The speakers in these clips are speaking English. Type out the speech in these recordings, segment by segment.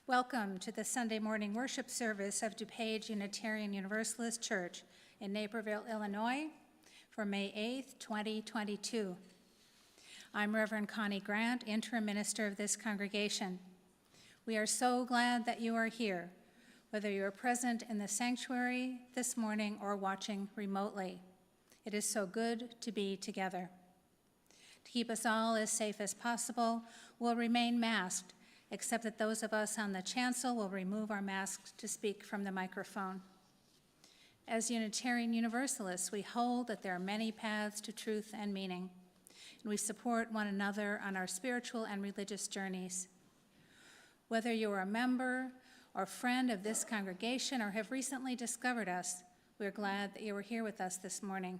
Welcome to the Sunday morning worship service of DuPage Unitarian Universalist Church in Naperville, Illinois for May 8th, 2022. I'm Reverend Connie Grant, interim minister of this congregation. We are so glad that you are here, whether you are present in the sanctuary this morning or watching remotely. It is so good to be together. To keep us all as safe as possible, we'll remain masked, except that those of us on the chancel will remove our masks to speak from the microphone. As Unitarian Universalists, we hold that there are many paths to truth and meaning, and we support one another on our spiritual and religious journeys. Whether you are a member or friend of this congregation or have recently discovered us, we're glad that you are here with us this morning.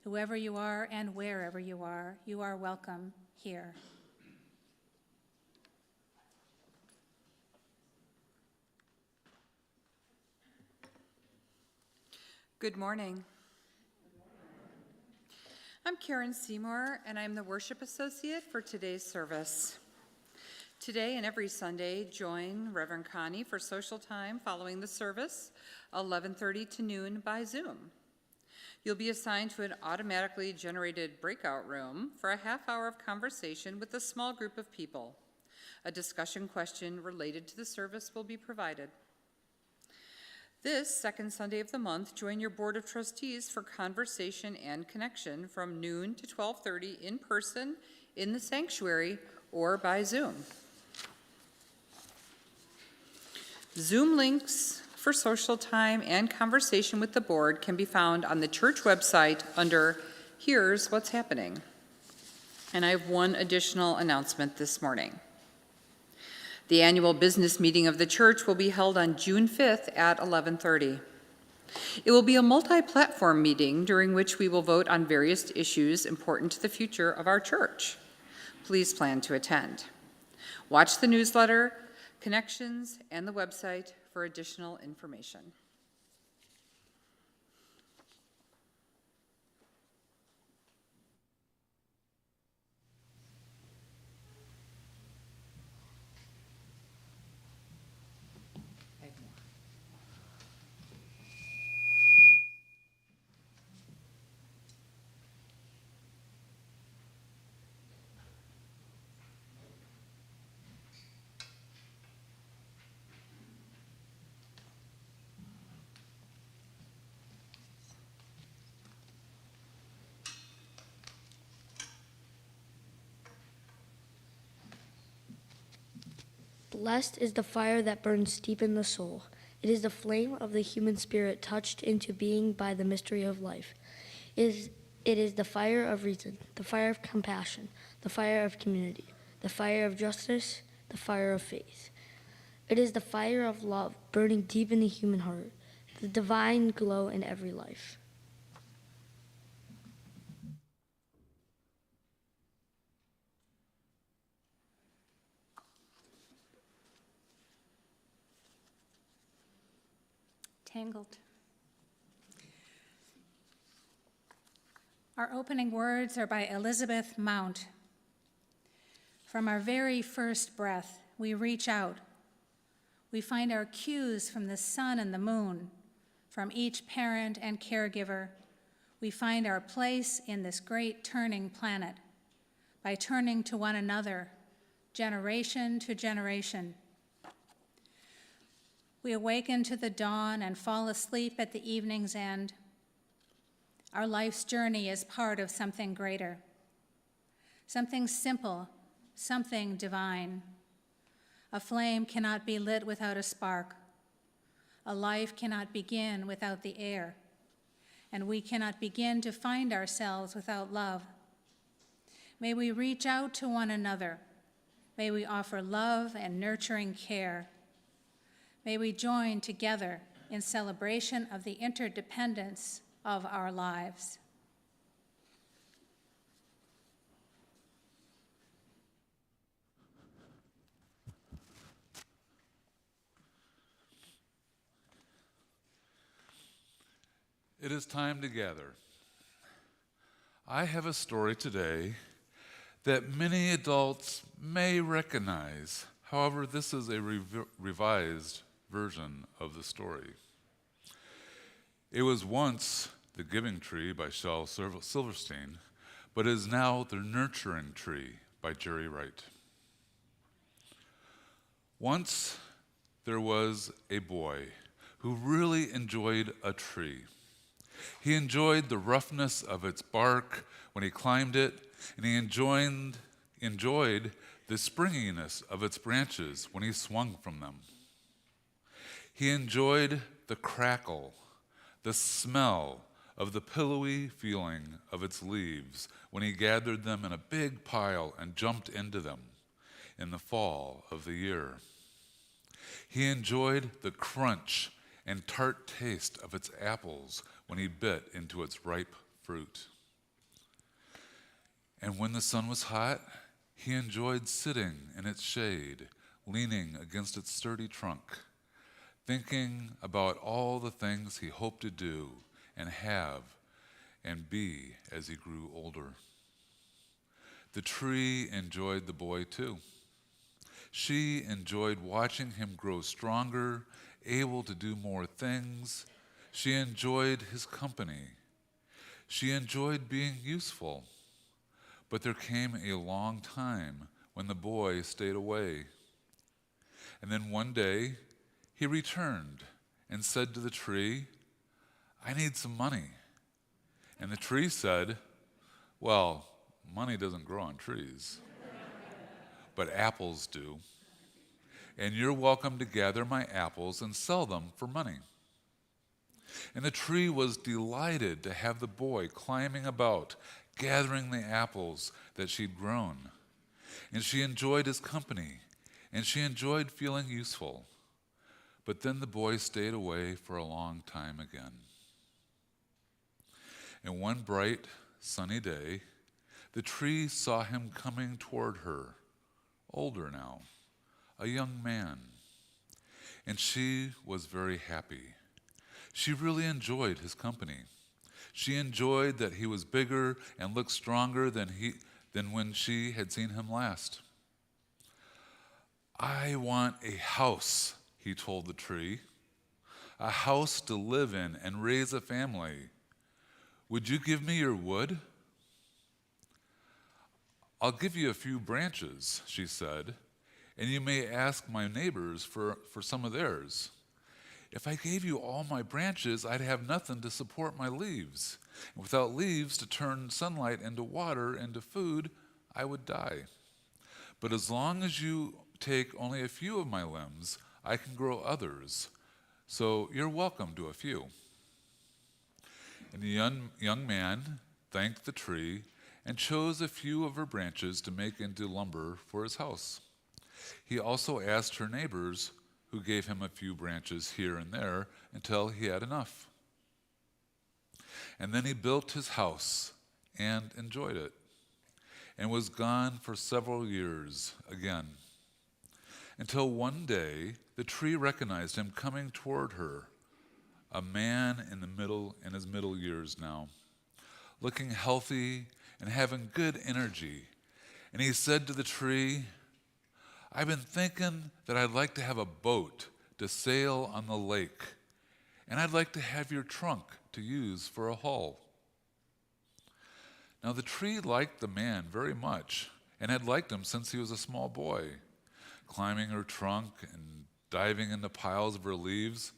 Whoever you are and wherever you are welcome here. Good morning. I'm Karen Seymour, and I'm the worship associate for today's service. Today and every Sunday, join Reverend Connie for social time following the service, 11:30 to noon by Zoom. You'll be assigned to an automatically generated breakout room for a half hour of conversation with a small group of people. A discussion question related to the service will be provided. This second Sunday of the month, join your Board of Trustees for conversation and connection from noon to 12:30 in person in the sanctuary or by Zoom. Zoom links for social time and conversation with the board can be found on the church website under Here's What's Happening. And I have one additional announcement this morning. The annual business meeting of the church will be held on June 5th at 11:30. It will be a multi-platform meeting during which we will vote on various issues important to the future of our church. Please plan to attend. Watch the newsletter, connections, and the website for additional information. Blessed is the fire that burns deep in the soul. It is the flame of the human spirit touched into being by the mystery of life. It is the fire of reason, the fire of compassion, the fire of community, the fire of justice, the fire of faith. It is the fire of love burning deep in the human heart, the divine glow in every life. Tangled. Our opening words are by Elizabeth Mount. From our very first breath, we reach out. We find our cues from the sun and the moon, from each parent and caregiver. We find our place in this great turning planet by turning to one another, generation to generation. We awaken to the dawn and fall asleep at the evening's end. Our life's journey is part of something greater, something simple, something divine. A flame cannot be lit without a spark. A life cannot begin without the air, and we cannot begin to find ourselves without love. May we reach out to one another. May we offer love and nurturing care. May we join together in celebration of the interdependence of our lives. It is time to gather. I have a story today that many adults may recognize. However, this is a revised version of the story. It was once The Giving Tree by Shel Silverstein, but is now The Nurturing Tree by Jerry Wright. Once there was a boy who really enjoyed a tree. He enjoyed the roughness of its bark when he climbed it, and he enjoyed the springiness of its branches when he swung from them. He enjoyed the crackle, the smell of the pillowy feeling of its leaves when he gathered them in a big pile and jumped into them in the fall of the year. He enjoyed the crunch and tart taste of its apples when he bit into its ripe fruit. And when the sun was hot, he enjoyed sitting in its shade, leaning against its sturdy trunk, thinking about all the things he hoped to do and have and be as he grew older. The tree enjoyed the boy too. She enjoyed watching him grow stronger, able to do more things. She enjoyed his company. She enjoyed being useful. But there came a long time when the boy stayed away. And then one day, he returned and said to the tree, "I need some money." And the tree said, "Well, money doesn't grow on trees, but apples do. And you're welcome to gather my apples and sell them for money." And the tree was delighted to have the boy climbing about, gathering the apples that she'd grown. And she enjoyed his company, and she enjoyed feeling useful. But then the boy stayed away for a long time again. And one bright, sunny day, the tree saw him coming toward her, older now, a young man. And she was very happy. She really enjoyed his company. She enjoyed that he was bigger and looked stronger than when she had seen him last. "I want a house," he told the tree, "a house to live in and raise a family. Would you give me your wood?" "I'll give you a few branches," she said, "and you may ask my neighbors for some of theirs. If I gave you all my branches, I'd have nothing to support my leaves. And without leaves to turn sunlight into water, into food, I would die. But as long as you take only a few of my limbs, I can grow others. So you're welcome to a few." And the young man thanked the tree and chose a few of her branches to make into lumber for his house. He also asked her neighbors, who gave him a few branches here and there until he had enough. And then he built his house and enjoyed it, and was gone for several years again, until one day the tree recognized him coming toward her, a man in his middle years now, looking healthy and having good energy. And he said to the tree, "I've been thinking that I'd like to have a boat to sail on the lake, and I'd like to have your trunk to use for a hull." Now the tree liked the man very much, and had liked him since he was a small boy, climbing her trunk and diving into piles of her leaves,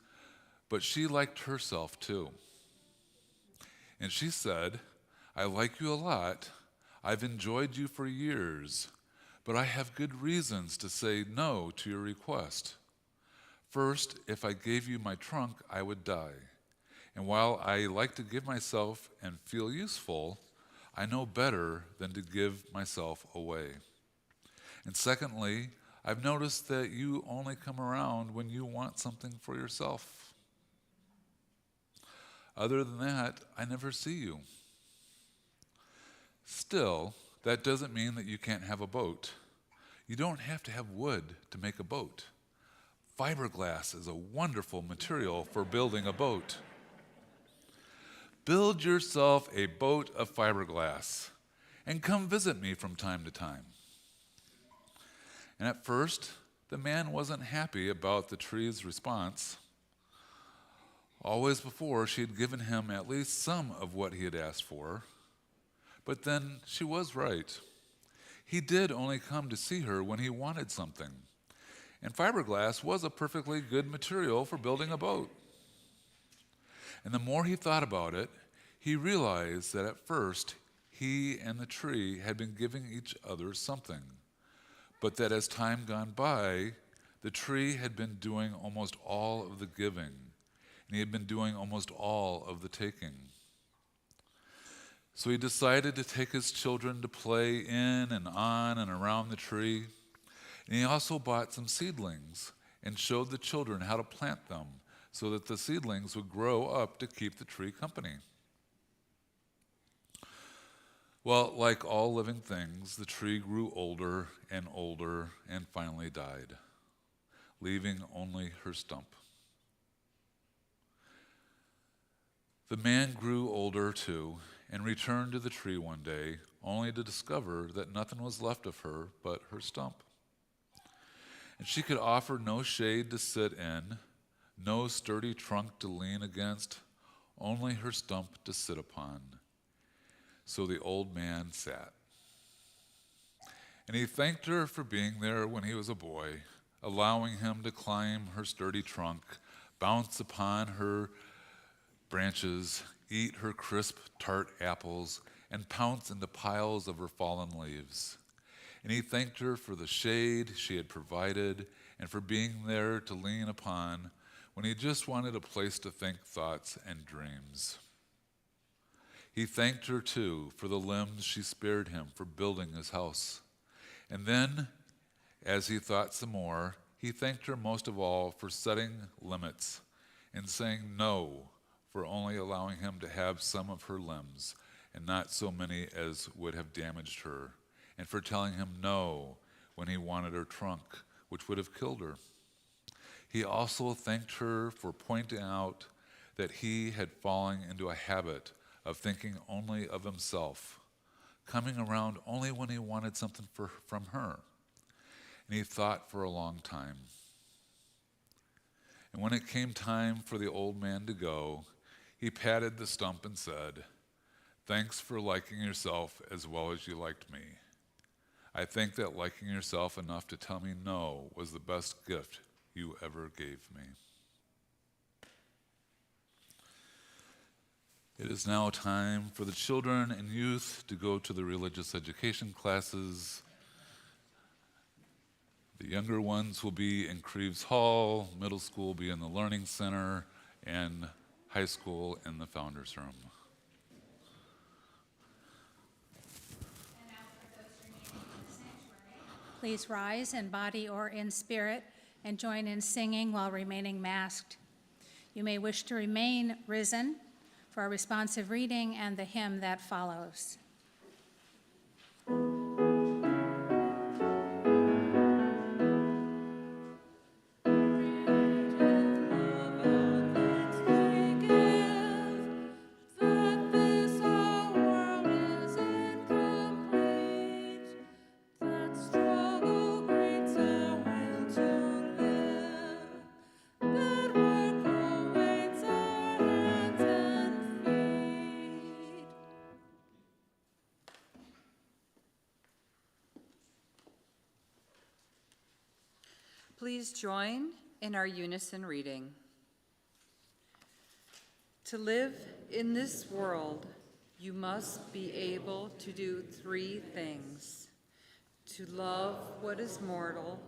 but she liked herself too. And she said, "I like you a lot. I've enjoyed you for years, but I have good reasons to say no to your request. First, if I gave you my trunk, I would die. And while I like to give myself and feel useful, I know better than to give myself away. And secondly, I've noticed that you only come around when you want something for yourself. Other than that, I never see you. Still, that doesn't mean that you can't have a boat. You don't have to have wood to make a boat. Fiberglass is a wonderful material for building a boat. Build yourself a boat of fiberglass and come visit me from time to time." And at first, the man wasn't happy about the tree's response. Always before, she had given him at least some of what he had asked for. But then she was right. He did only come to see her when he wanted something. And fiberglass was a perfectly good material for building a boat. And the more he thought about it, he realized that at first he and the tree had been giving each other something, but that as time gone by, the tree had been doing almost all of the giving, and he had been doing almost all of the taking. So he decided to take his children to play in and on and around the tree. And he also bought some seedlings and showed the children how to plant them so that the seedlings would grow up to keep the tree company. Well, like all living things, the tree grew older and finally died, leaving only her stump. The man grew older too and returned to the tree one day, only to discover that nothing was left of her but her stump. And she could offer no shade to sit in, no sturdy trunk to lean against, only her stump to sit upon. So the old man sat. And he thanked her for being there when he was a boy, allowing him to climb her sturdy trunk, bounce upon her branches, eat her crisp, tart apples, and pounce into piles of her fallen leaves. And he thanked her for the shade she had provided and for being there to lean upon when he just wanted a place to think thoughts and dreams. He thanked her, too, for the limbs she spared him for building his house. And then, as he thought some more, he thanked her most of all for setting limits and saying no, for only allowing him to have some of her limbs and not so many as would have damaged her, and for telling him no when he wanted her trunk, which would have killed her. He also thanked her for pointing out that he had fallen into a habit of thinking only of himself, coming around only when he wanted something from her. And he thought for a long time. And when it came time for the old man to go, he patted the stump and said, "Thanks for liking yourself as well as you liked me. I think that liking yourself enough to tell me no was the best gift you ever gave me." It is now time for the children and youth to go to the religious education classes. The younger ones will be in Creeves Hall, middle school will be in the Learning Center, and high school in the Founders Room. And now for those remaining in the sanctuary, please rise in body or in spirit and join in singing while remaining masked. You may wish to remain risen for a responsive reading and the hymn that follows. Please join in our unison reading. To live in this world, you must be able to do three things: to love what is mortal,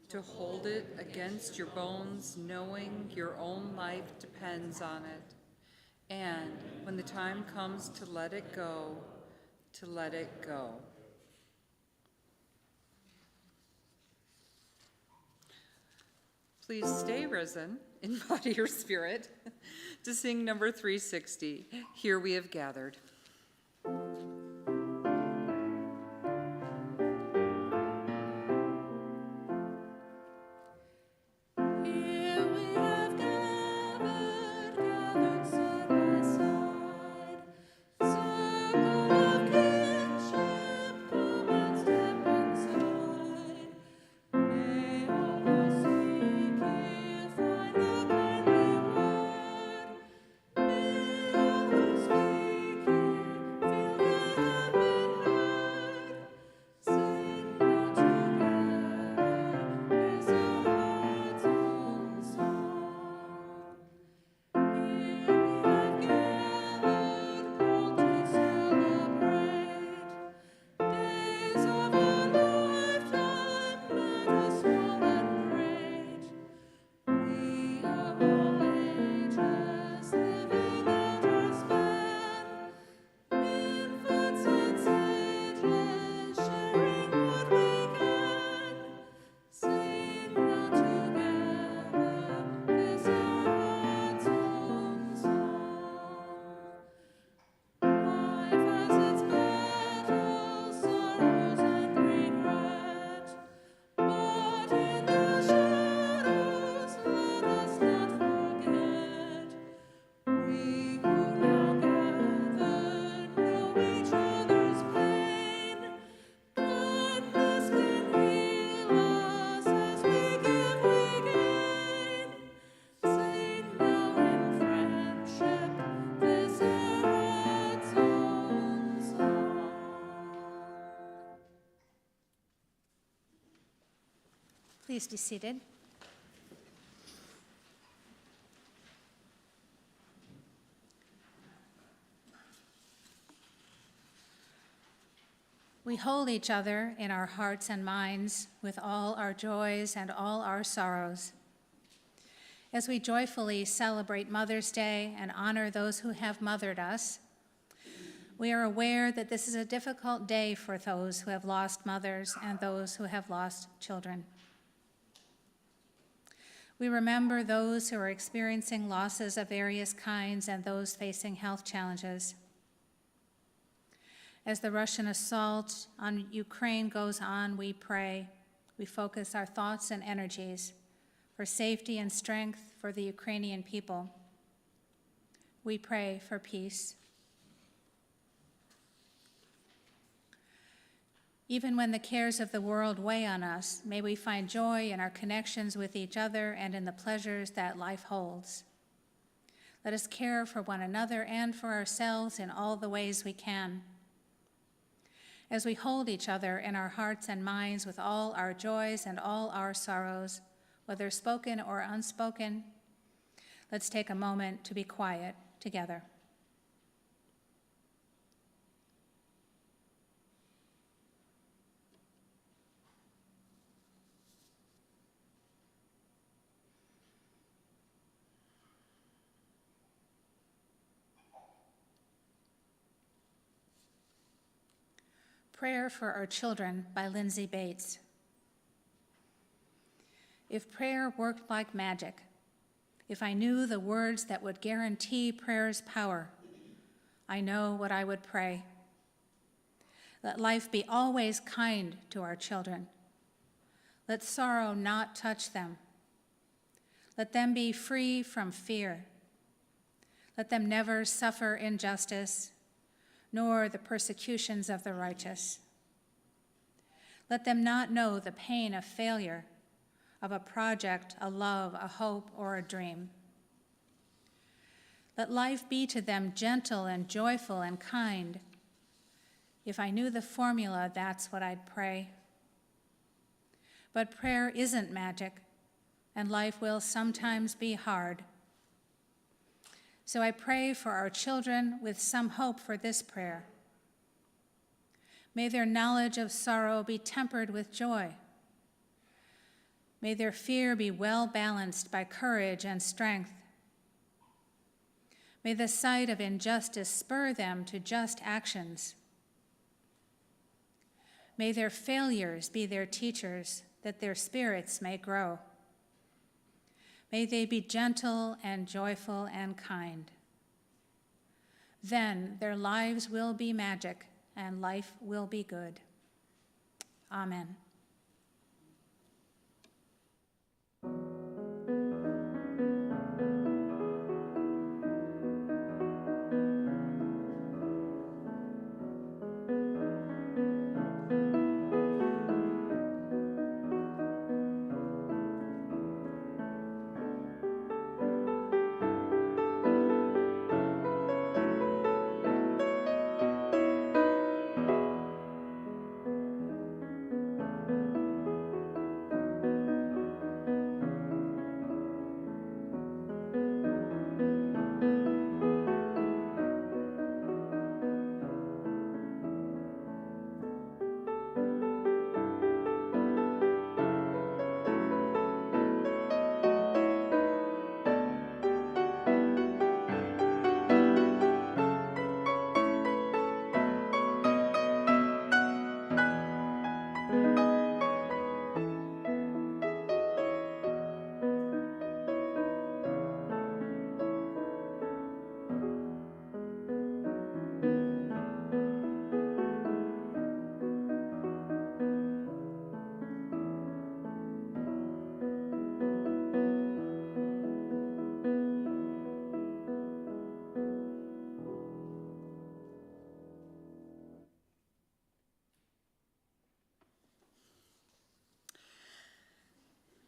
to hold it against your bones, knowing your own life depends on it, and when the time comes to let it go, to let it go. Please stay risen in body or spirit to sing number 360, Here We Have Gathered. May Please be seated. We hold each other in our hearts and minds with all our joys and all our sorrows. As we joyfully celebrate Mother's Day and honor those who have mothered us, we are aware that this is a difficult day for those who have lost mothers and those who have lost children. We remember those who are experiencing losses of various kinds and those facing health challenges. As the Russian assault on Ukraine goes on, we pray, we focus our thoughts and energies for safety and strength for the Ukrainian people. We pray for peace. Even when the cares of the world weigh on us, may we find joy in our connections with each other and in the pleasures that life holds. Let us care for one another and for ourselves in all the ways we can. As we hold each other in our hearts and minds with all our joys and all our sorrows, whether spoken or unspoken, let's take a moment to be quiet together. Prayer for Our Children by Lindsay Bates. If prayer worked like magic, if I knew the words that would guarantee prayer's power, I know what I would pray. Let life be always kind to our children. Let sorrow not touch them. Let them be free from fear. Let them never suffer injustice, nor the persecutions of the righteous. Let them not know the pain of failure, of a project, a love, a hope, or a dream. Let life be to them gentle and joyful and kind. If I knew the formula, that's what I'd pray. But prayer isn't magic, and life will sometimes be hard. So I pray for our children with some hope for this prayer. May their knowledge of sorrow be tempered with joy. May their fear be well balanced by courage and strength. May the sight of injustice spur them to just actions. May their failures be their teachers, that their spirits may grow. May they be gentle and joyful and kind. Then their lives will be magic and life will be good. Amen.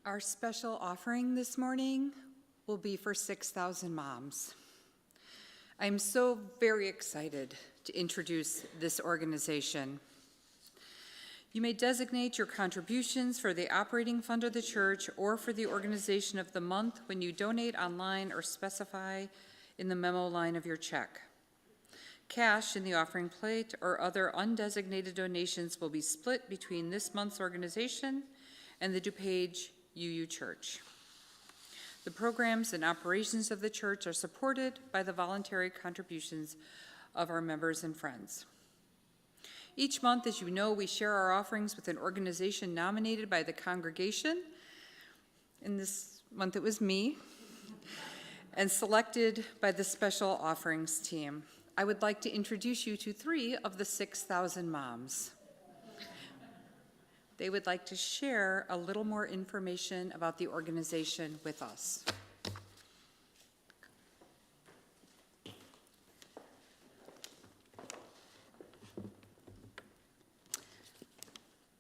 Our special offering this morning will be for 6,000 moms. I'm so very excited to introduce this organization. You may designate your contributions for the operating fund of the church or for the organization of the month when you donate online or specify in the memo line of your check. Cash in the offering plate or other undesignated donations will be split between this month's organization and the DuPage UU Church. The programs and operations of the church are supported by the voluntary contributions of our members and friends. Each month, as you know, we share our offerings with an organization nominated by the congregation. In this month, it was me, and selected by the special offerings team. I would like to introduce you to 3 of the 6,000 moms. They would like to share a little more information about the organization with us.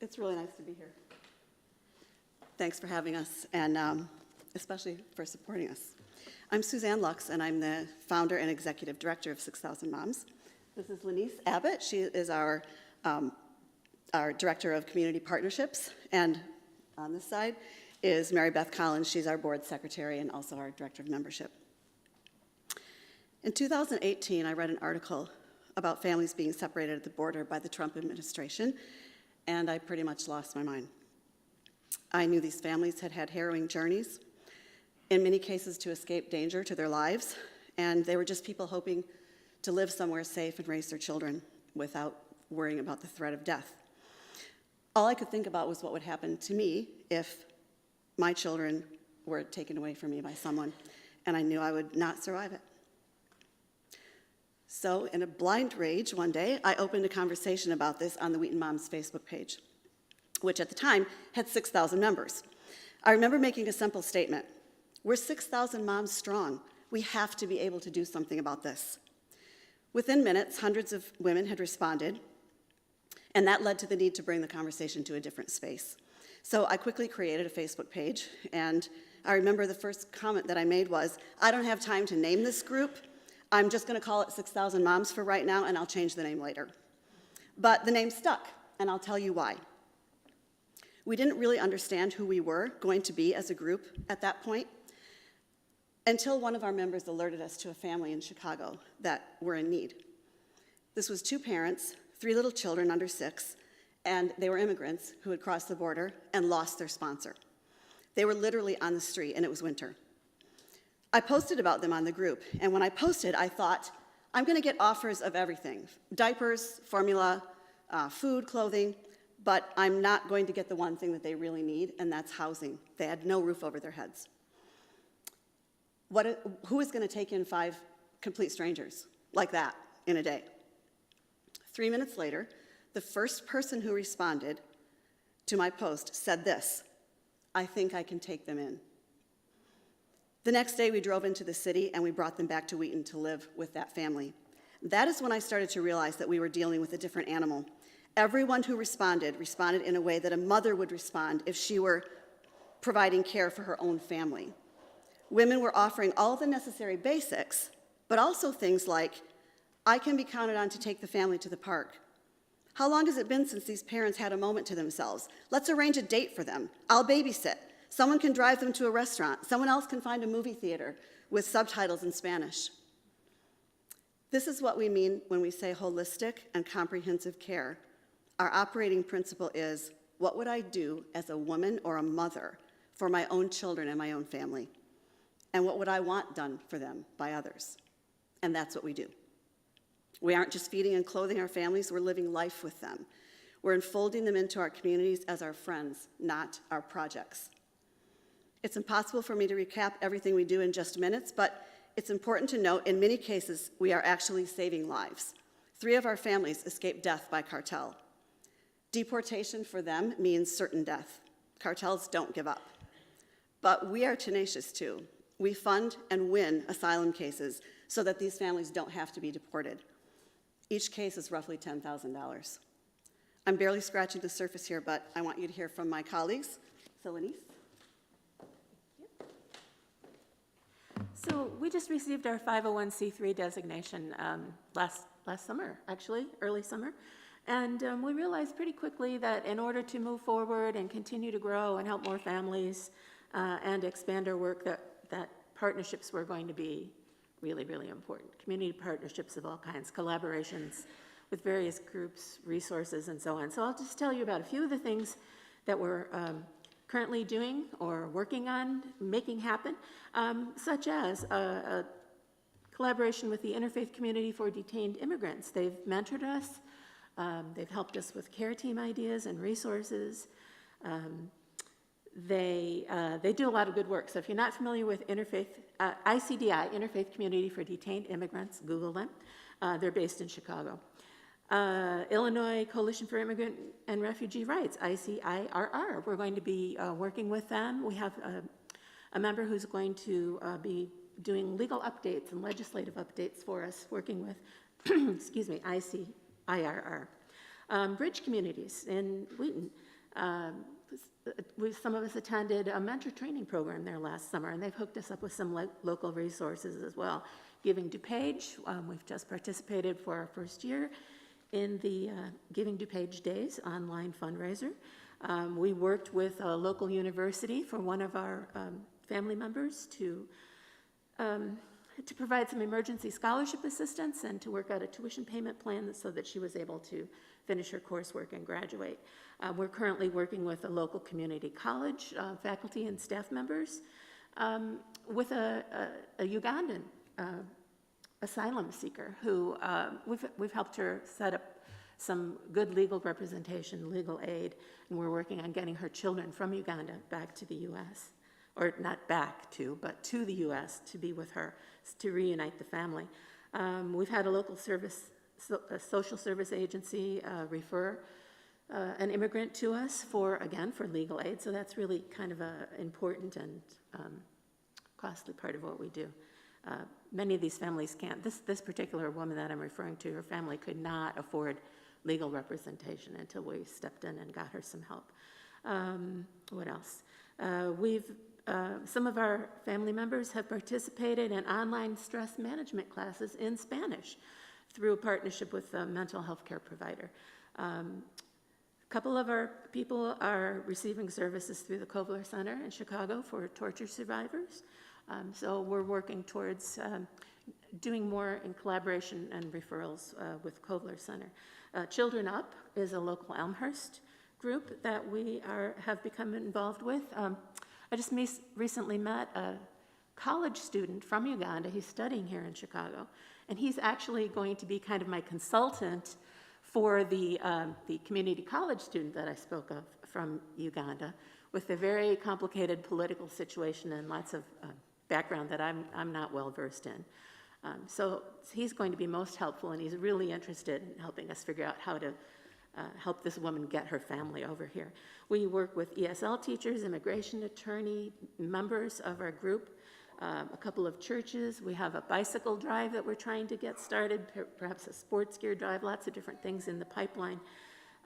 It's really nice to be here. Thanks for having us, and especially for supporting us. I'm Suzanne Lux, and I'm the founder and executive director of 6,000 Moms. This is Lanice Abbott. She is our director of community partnerships, and on this side is Mary Beth Collins. She's our board secretary and also our director of membership. In 2018, I read an article about families being separated at the border by the Trump administration, and I pretty much lost my mind. I knew these families had had harrowing journeys, in many cases to escape danger to their lives, and they were just people hoping to live somewhere safe and raise their children without worrying about the threat of death. All I could think about was what would happen to me if my children were taken away from me by someone, and I knew I would not survive it. So, in a blind rage one day, I opened a conversation about this on the Wheaton Moms Facebook page, which at the time had 6,000 members. I remember making a simple statement: we're 6,000 moms strong. We have to be able to do something about this. Within minutes, hundreds of women had responded, and that led to the need to bring the conversation to a different space. So I quickly created a Facebook page, and I remember the first comment that I made was, I don't have time to name this group. I'm just going to call it 6,000 Moms for right now, and I'll change the name later. But the name stuck, and I'll tell you why. We didn't really understand who we were going to be as a group at that point until one of our members alerted us to a family in Chicago that were in need. This was 2 parents, 3 little children under 6, and they were immigrants who had crossed the border and lost their sponsor. They were literally on the street, and it was winter. I posted about them on the group, and when I posted, I thought, I'm going to get offers of everything: diapers, formula, food, clothing, but I'm not going to get the one thing that they really need, and that's housing. They had no roof over their heads. Who is going to take in 5 complete strangers like that in a day? 3 minutes later, the first person who responded to my post said this: I think I can take them in. The next day, we drove into the city, and we brought them back to Wheaton to live with that family. That is when I started to realize that we were dealing with a different animal. Everyone who responded in a way that a mother would respond if she were providing care for her own family. Women were offering all the necessary basics, but also things like, I can be counted on to take the family to the park. How long has it been since these parents had a moment to themselves? Let's arrange a date for them. I'll babysit. Someone can drive them to a restaurant. Someone else can find a movie theater with subtitles in Spanish. This is what we mean when we say holistic and comprehensive care. Our operating principle is, what would I do as a woman or a mother for my own children and my own family? And what would I want done for them by others? And that's what we do. We aren't just feeding and clothing our families, we're living life with them. We're enfolding them into our communities as our friends, not our projects. It's impossible for me to recap everything we do in just minutes, but it's important to note in many cases we are actually saving lives. 3 of our families escaped death by cartel. Deportation for them means certain death. Cartels don't give up. But we are tenacious too. We fund and win asylum cases so that these families don't have to be deported. Each case is roughly $10,000. I'm barely scratching the surface here, but I want you to hear from my colleagues. So, Lanice? So we just received our 501c3 designation last summer, actually, early summer. And we realized pretty quickly that in order to move forward and continue to grow and help more families and expand our work, that partnerships were going to be really, really important. Community partnerships of all kinds, collaborations with various groups, resources, and so on. So I'll just tell you about a few of the things that we're currently doing or working on making happen, such as a collaboration with the Interfaith Community for Detained Immigrants. They've mentored us. They've helped us with care team ideas and resources. They do a lot of good work. So if you're not familiar with ICDI, Interfaith Community for Detained Immigrants, Google them. They're based in Chicago. Illinois Coalition for Immigrant and Refugee Rights, ICIRR. We're going to be working with them. We have a member who's going to be doing legal updates and legislative updates for us, working with, excuse me, ICIRR. Bridge Communities in Wheaton. Some of us attended a mentor training program there last summer, and they've hooked us up with some local resources as well. Giving DuPage, we've just participated for our first year in the Giving DuPage Days online fundraiser. We worked with a local university for one of our family members to provide some emergency scholarship assistance and to work out a tuition payment plan so that she was able to finish her coursework and graduate. We're currently working with a local community college faculty and staff members with a Ugandan asylum seeker who we've helped her set up some good legal representation, legal aid, and we're working on getting her children from Uganda back to the U.S., or not back to, but to the U.S. to be with her, to reunite the family. We've had a local service, a social service agency refer an immigrant to us for legal aid, so that's really kind of an important and costly part of what we do. Many of these families can't. This particular woman that I'm referring to, her family could not afford legal representation until we stepped in and got her some help. What else? Some of our family members have participated in online stress management classes in Spanish through a partnership with a mental health care provider. A couple of our people are receiving services through the Kovler Center in Chicago for torture survivors. So we're working towards doing more in collaboration and referrals with Kovler Center. Children Up is a local Elmhurst group that we have become involved with. I just recently met a college student from Uganda. He's studying here in Chicago, and he's actually going to be kind of my consultant for the community college student that I spoke of from Uganda, with a very complicated political situation and lots of background that I'm not well versed in. So he's going to be most helpful, and he's really interested in helping us figure out how to help this woman get her family over here. We work with ESL teachers, immigration attorney, members of our group, a couple of churches. We have a bicycle drive that we're trying to get started, perhaps a sports gear drive, lots of different things in the pipeline.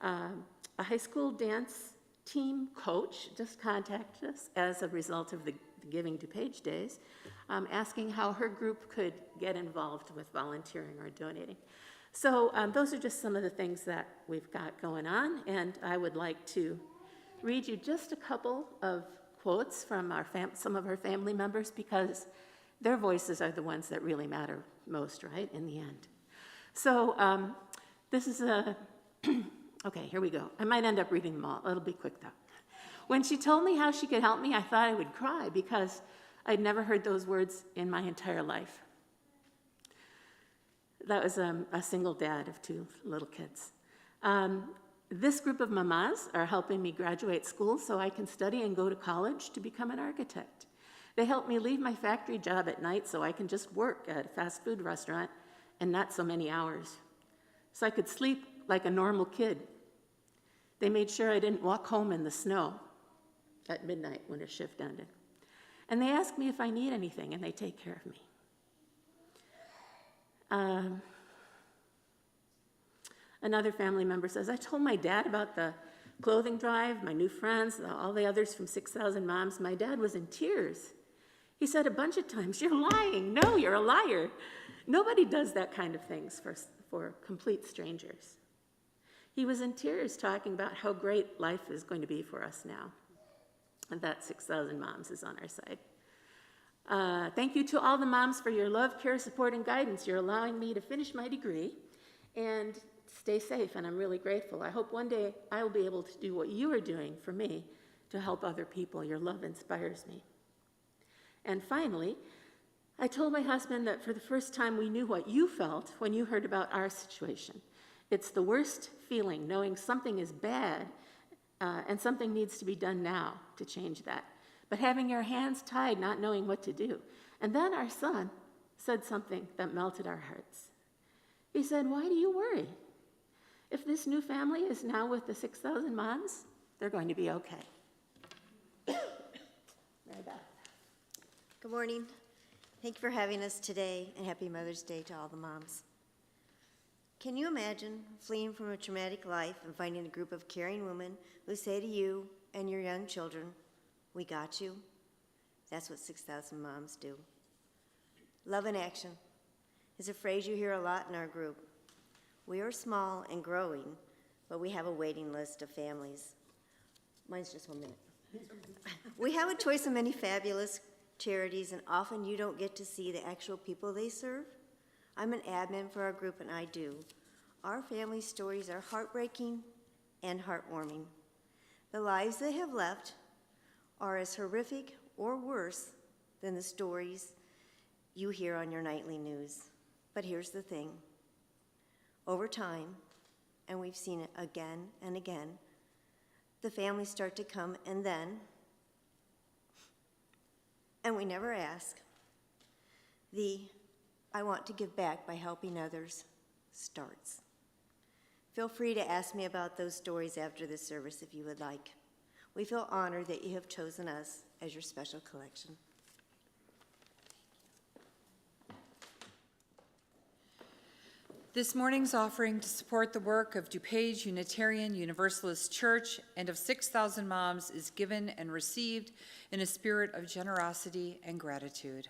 A high school dance team coach just contacted us as a result of the Giving DuPage Days, asking how her group could get involved with volunteering or donating. So those are just some of the things that we've got going on, and I would like to read you just a couple of quotes from some of our family members, because their voices are the ones that really matter most, right, in the end. So this is okay, here we go. I might end up reading them all. It'll be quick, though. When she told me how she could help me, I thought I would cry because I'd never heard those words in my entire life. That was a single dad of 2 little kids. This group of mamas are helping me graduate school so I can study and go to college to become an architect. They help me leave my factory job at night so I can just work at a fast food restaurant and not so many hours, so I could sleep like a normal kid. They made sure I didn't walk home in the snow at midnight when a shift ended. And they ask me if I need anything, and they take care of me. Another family member says, I told my dad about the clothing drive, my new friends, all the others from 6,000 Moms. My dad was in tears. He said a bunch of times, you're lying. No, you're a liar. Nobody does that kind of things for complete strangers. He was in tears talking about how great life is going to be for us now. And that 6,000 moms is on our side. Thank you to all the moms for your love, care, support, and guidance. You're allowing me to finish my degree and stay safe, and I'm really grateful. I hope one day I will be able to do what you are doing for me to help other people. Your love inspires me. And finally, I told my husband that for the first time we knew what you felt when you heard about our situation. It's the worst feeling, knowing something is bad and something needs to be done now to change that. But having your hands tied, not knowing what to do. And then our son said something that melted our hearts. He said, "Why do you worry? If this new family is now with the 6,000 moms, they're going to be okay." Mary Beth. Good morning. Thank you for having us today, and happy Mother's Day to all the moms. Can you imagine fleeing from a traumatic life and finding a group of caring women who say to you and your young children, "We got you"? That's what 6,000 moms do. Love in action is a phrase you hear a lot in our group. We are small and growing, but we have a waiting list of families. Mine's just 1 minute. We have a choice of many fabulous charities, and often you don't get to see the actual people they serve. I'm an admin for our group, and I do. Our family stories are heartbreaking and heartwarming. The lives they have left are as horrific or worse than the stories you hear on your nightly news. But here's the thing. Over time, and we've seen it again and again, the families start to come, and we never ask. The "I want to give back by helping others" starts. Feel free to ask me about those stories after the service if you would like. We feel honored that you have chosen us as your special collection. This morning's offering to support the work of DuPage Unitarian Universalist Church and of 6,000 moms is given and received in a spirit of generosity and gratitude.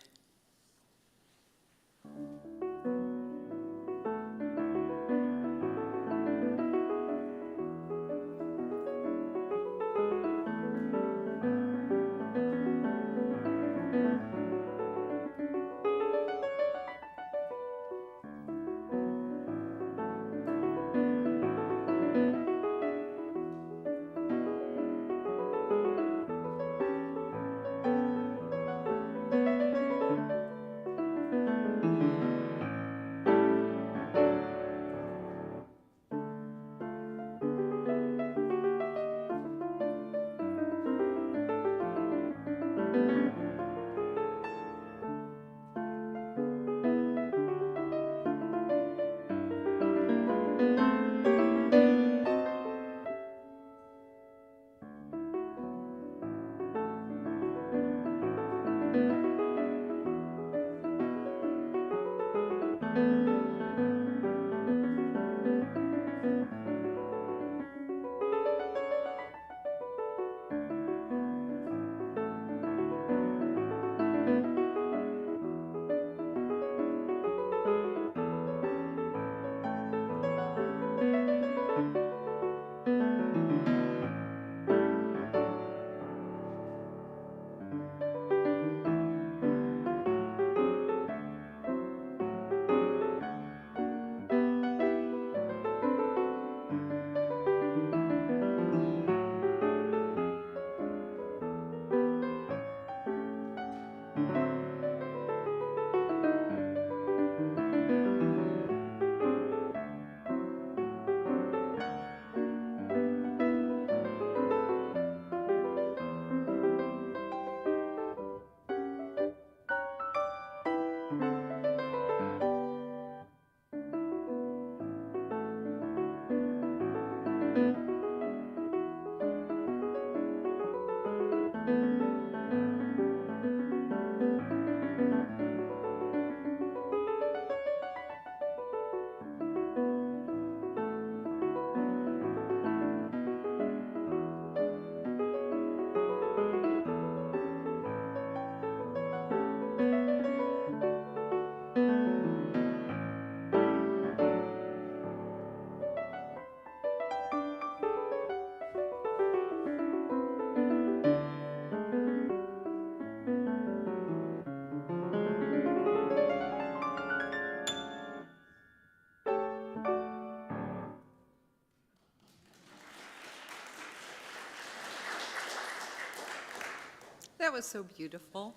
That was so beautiful.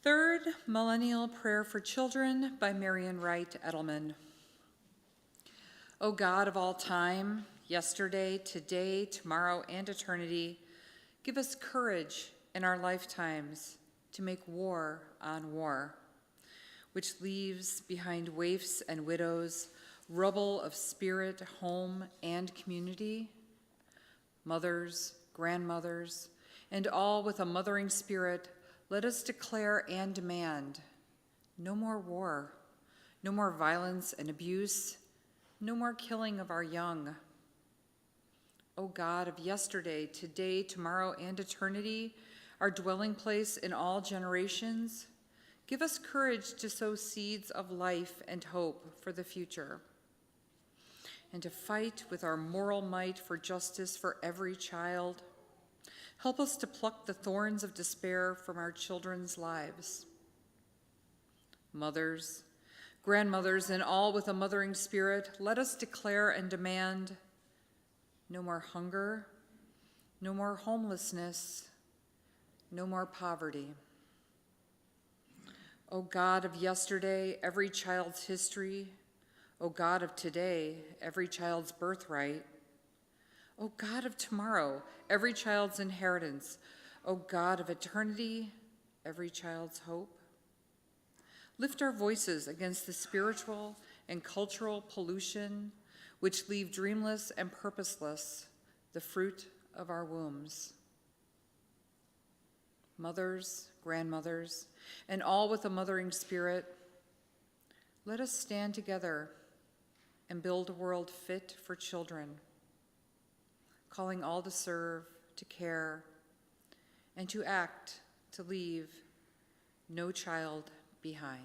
Third Millennial Prayer for Children by Marian Wright Edelman. O God of all time, yesterday, today, tomorrow, and eternity, give us courage in our lifetimes to make war on war, which leaves behind waifs and widows, rubble of spirit, home, and community, mothers, grandmothers, and all with a mothering spirit. Let us declare and demand no more war, no more violence and abuse, no more killing of our young. O God of yesterday, today, tomorrow, and eternity, our dwelling place in all generations, give us courage to sow seeds of life and hope for the future, and to fight with our moral might for justice for every child. Help us to pluck the thorns of despair from our children's lives. Mothers, grandmothers, and all with a mothering spirit, let us declare and demand no more hunger, no more homelessness, no more poverty. O God of yesterday, every child's history, O God of today, every child's birthright, O God of tomorrow, every child's inheritance, O God of eternity, every child's hope. Lift our voices against the spiritual and cultural pollution which leave dreamless and purposeless the fruit of our wombs. Mothers, grandmothers, and all with a mothering spirit, let us stand together and build a world fit for children, calling all to serve, to care, and to act to leave no child behind.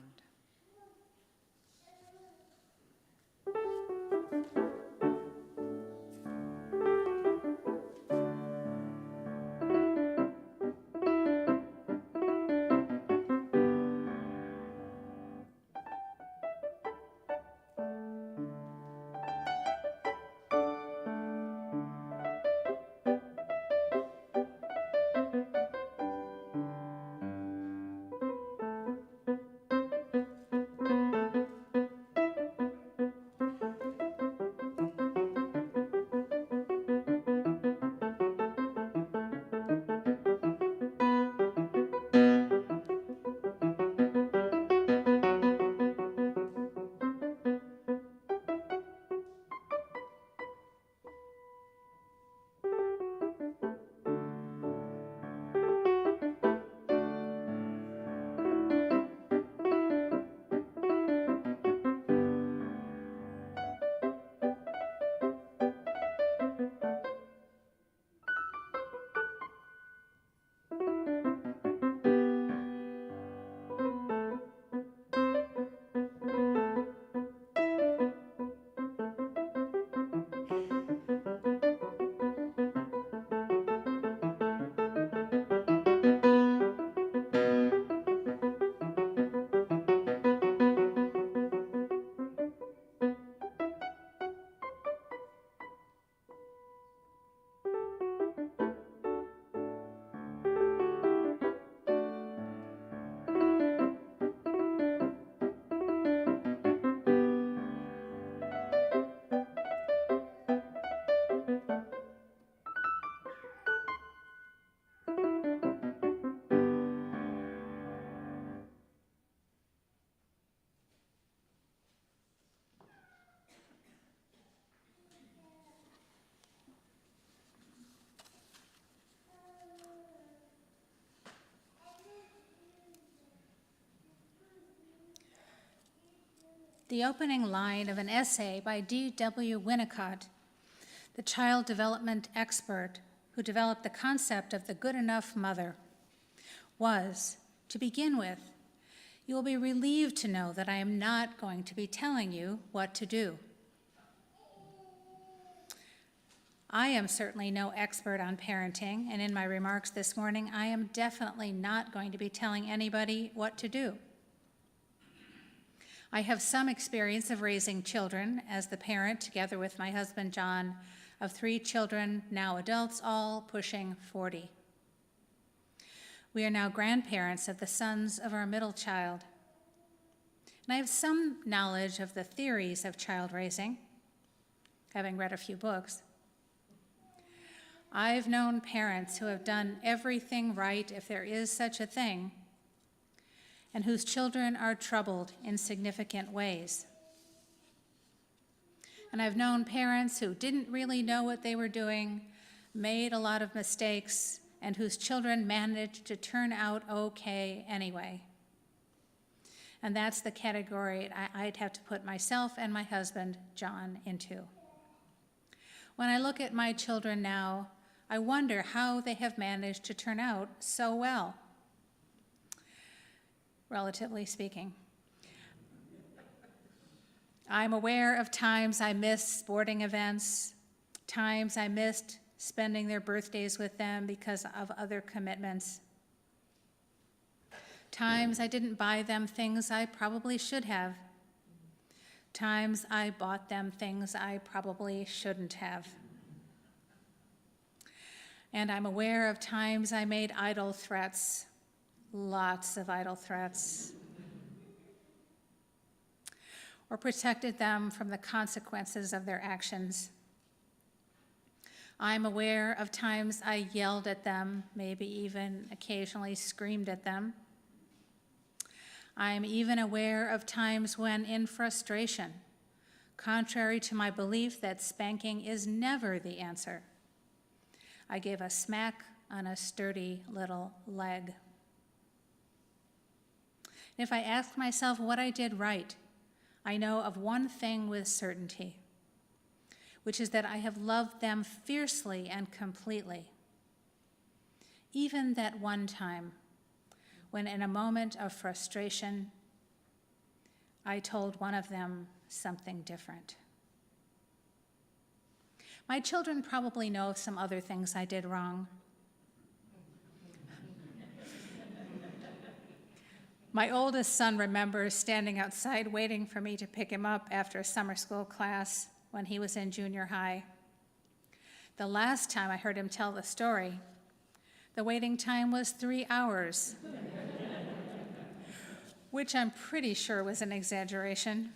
The opening line of an essay by D.W. Winnicott, the child development expert who developed the concept of the good enough mother, was, to begin with, you will be relieved to know that I am not going to be telling you what to do. I am certainly no expert on parenting, and in my remarks this morning, I am definitely not going to be telling anybody what to do. I have some experience of raising children as the parent, together with my husband John, of 3 children, now adults, all pushing 40. We are now grandparents of the sons of our middle child. And I have some knowledge of the theories of child raising, having read a few books. I've known parents who have done everything right, if there is such a thing, and whose children are troubled in significant ways. And I've known parents who didn't really know what they were doing, made a lot of mistakes, and whose children managed to turn out okay anyway. And that's the category I'd have to put myself and my husband, John, into. When I look at my children now, I wonder how they have managed to turn out so well, relatively speaking. I'm aware of times I missed sporting events, times I missed spending their birthdays with them because of other commitments, times I didn't buy them things I probably should have, times I bought them things I probably shouldn't have. And I'm aware of times I made idle threats, lots of idle threats, or protected them from the consequences of their actions. I'm aware of times I yelled at them, maybe even occasionally screamed at them. I'm even aware of times when, in frustration, contrary to my belief that spanking is never the answer, I gave a smack on a sturdy little leg. And if I ask myself what I did right, I know of one thing with certainty, which is that I have loved them fiercely and completely. Even that one time when, in a moment of frustration, I told one of them something different. My children probably know of some other things I did wrong. My oldest son remembers standing outside waiting for me to pick him up after a summer school class when he was in junior high. The last time I heard him tell the story, the waiting time was 3 hours, which I'm pretty sure was an exaggeration.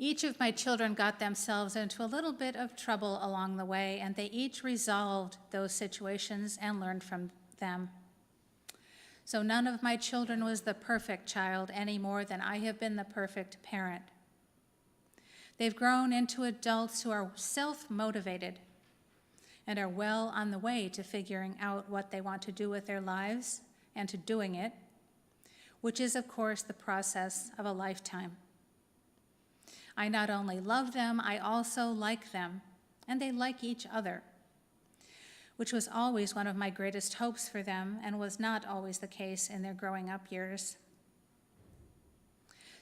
Each of my children got themselves into a little bit of trouble along the way, and they each resolved those situations and learned from them. So none of my children was the perfect child any more than I have been the perfect parent. They've grown into adults who are self-motivated and are well on the way to figuring out what they want to do with their lives and to doing it, which is, of course, the process of a lifetime. I not only love them, I also like them, and they like each other, which was always one of my greatest hopes for them and was not always the case in their growing up years.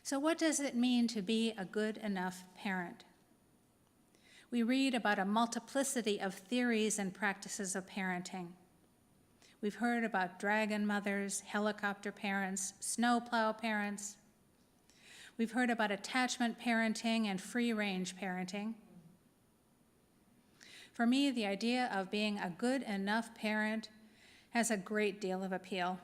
So what does it mean to be a good enough parent? We read about a multiplicity of theories and practices of parenting. We've heard about dragon mothers, helicopter parents, snowplow parents. We've heard about attachment parenting and free-range parenting. For me, the idea of being a good enough parent has a great deal of appeal.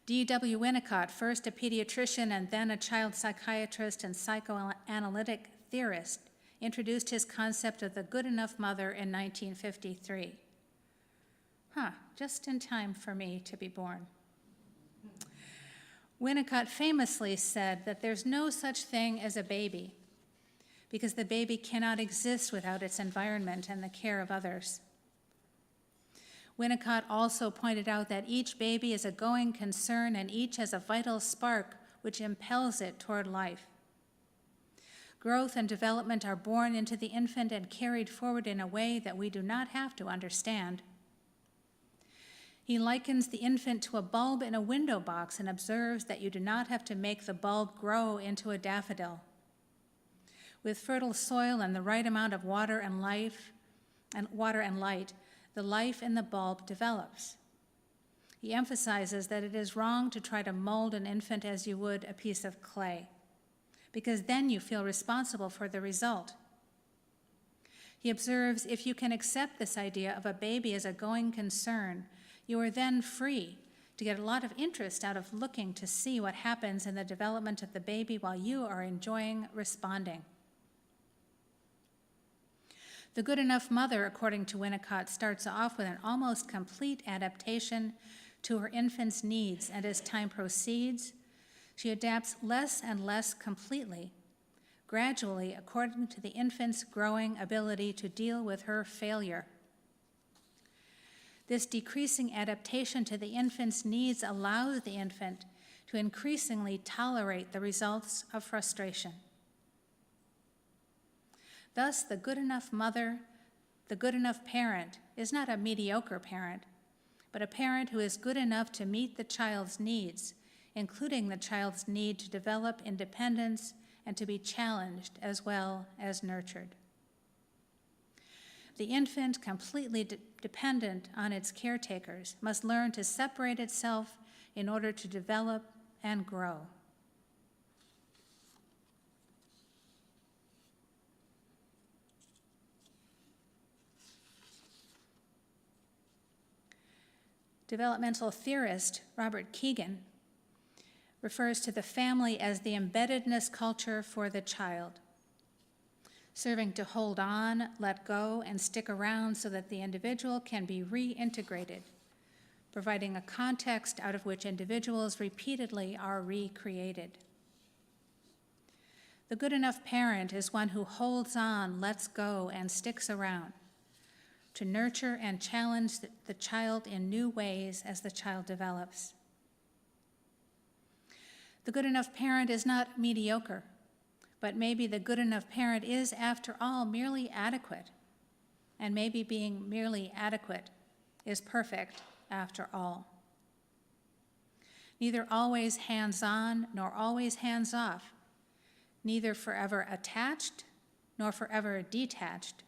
D.W. Winnicott, first a pediatrician and then a child psychiatrist and psychoanalytic theorist, introduced his concept of the good enough mother in 1953. Just in time for me to be born. Winnicott famously said that there's no such thing as a baby because the baby cannot exist without its environment and the care of others. Winnicott also pointed out that each baby is a going concern and each has a vital spark which impels it toward life. Growth and development are born into the infant and carried forward in a way that we do not have to understand. He likens the infant to a bulb in a window box and observes that you do not have to make the bulb grow into a daffodil. With fertile soil and the right amount of water and light, the life in the bulb develops. He emphasizes that it is wrong to try to mold an infant as you would a piece of clay, because then you feel responsible for the result. He observes, if you can accept this idea of a baby as a going concern, you are then free to get a lot of interest out of looking to see what happens in the development of the baby while you are enjoying responding. The Good Enough Mother, according to Winnicott, starts off with an almost complete adaptation to her infant's needs, and as time proceeds, she adapts less and less completely, gradually according to the infant's growing ability to deal with her failure. This decreasing adaptation to the infant's needs allows the infant to increasingly tolerate the results of frustration. Thus, the good enough mother, the good enough parent, is not a mediocre parent, but a parent who is good enough to meet the child's needs, including the child's need to develop independence and to be challenged as well as nurtured. The infant, completely dependent on its caretakers, must learn to separate itself in order to develop and grow. Developmental theorist Robert Keegan refers to the family as the embeddedness culture for the child, serving to hold on, let go, and stick around so that the individual can be reintegrated, providing a context out of which individuals repeatedly are recreated. The good enough parent is one who holds on, lets go, and sticks around to nurture and challenge the child in new ways as the child develops. The good enough parent is not mediocre, but maybe the good enough parent is, after all, merely adequate. And maybe being merely adequate is perfect after all. Neither always hands-on nor always hands-off, neither forever attached nor forever detached.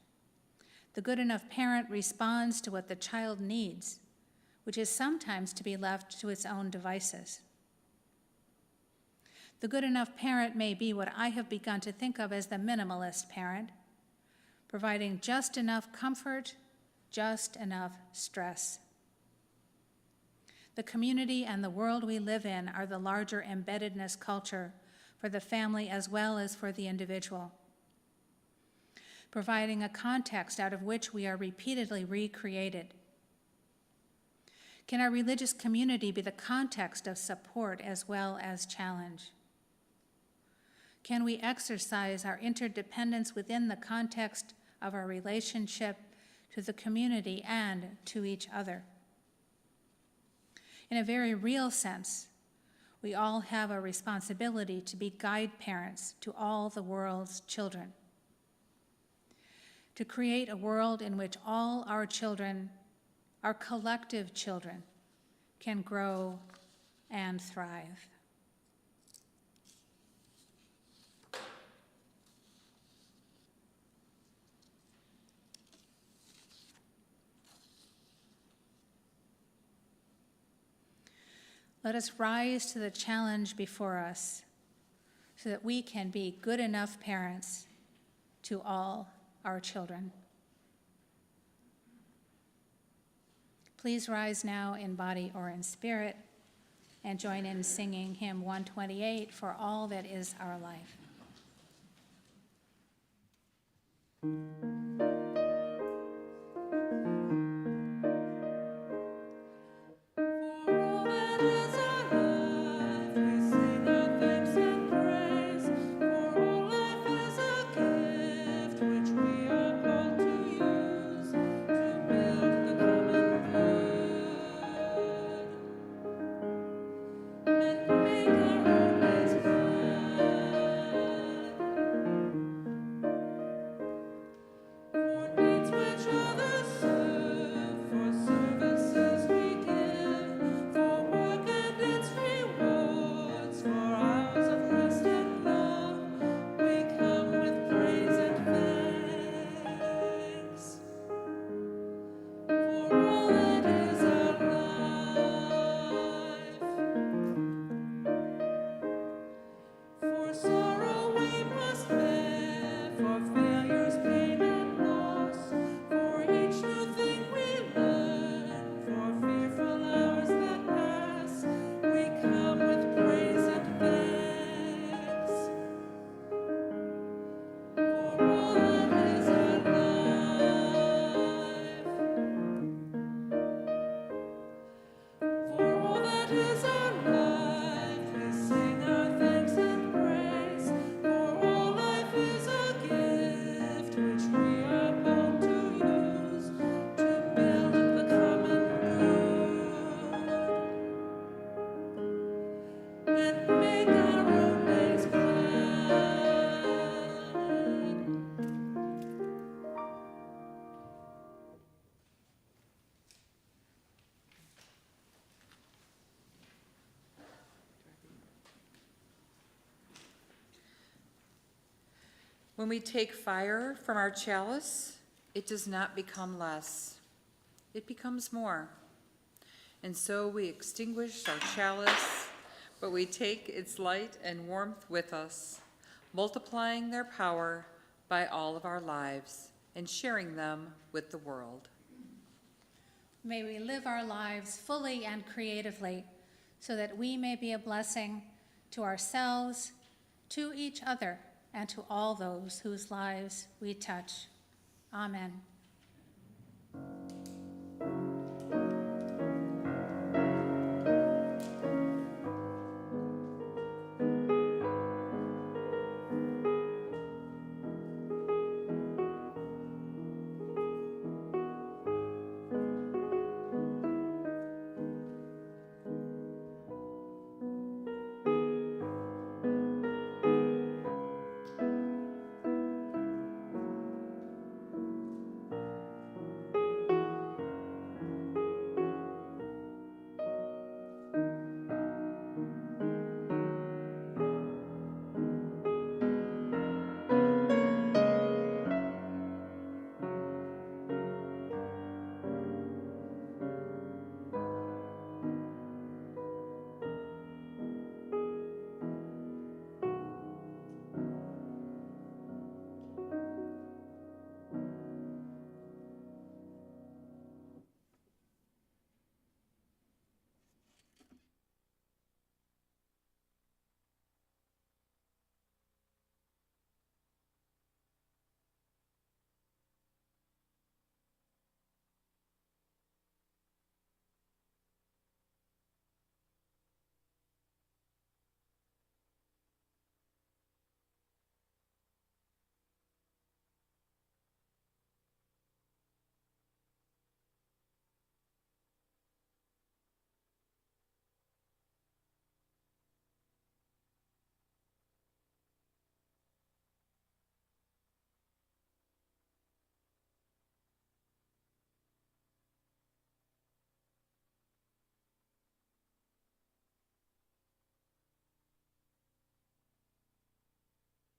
The good enough parent responds to what the child needs, which is sometimes to be left to its own devices. The good enough parent may be what I have begun to think of as the minimalist parent, providing just enough comfort, just enough stress. The community and the world we live in are the larger embeddedness culture for the family as well as for the individual, providing a context out of which we are repeatedly recreated. Can our religious community be the context of support as well as challenge? Can we exercise our interdependence within the context of our relationship to the community and to each other? In a very real sense, we all have a responsibility to be guide parents to all the world's children, to create a world in which all our children, our collective children, can grow and thrive. Let us rise to the challenge before us so that we can be good enough parents to all our children. Please rise now in body or in spirit and join in singing hymn 128, For All That Is Our Life. When we take fire from our chalice, it does not become less. It becomes more. And so we extinguish our chalice, but we take its light and warmth with us, multiplying their power by all of our lives and sharing them with the world. May we live our lives fully and creatively so that we may be a blessing to ourselves, to each other, and to all those whose lives we touch. Amen.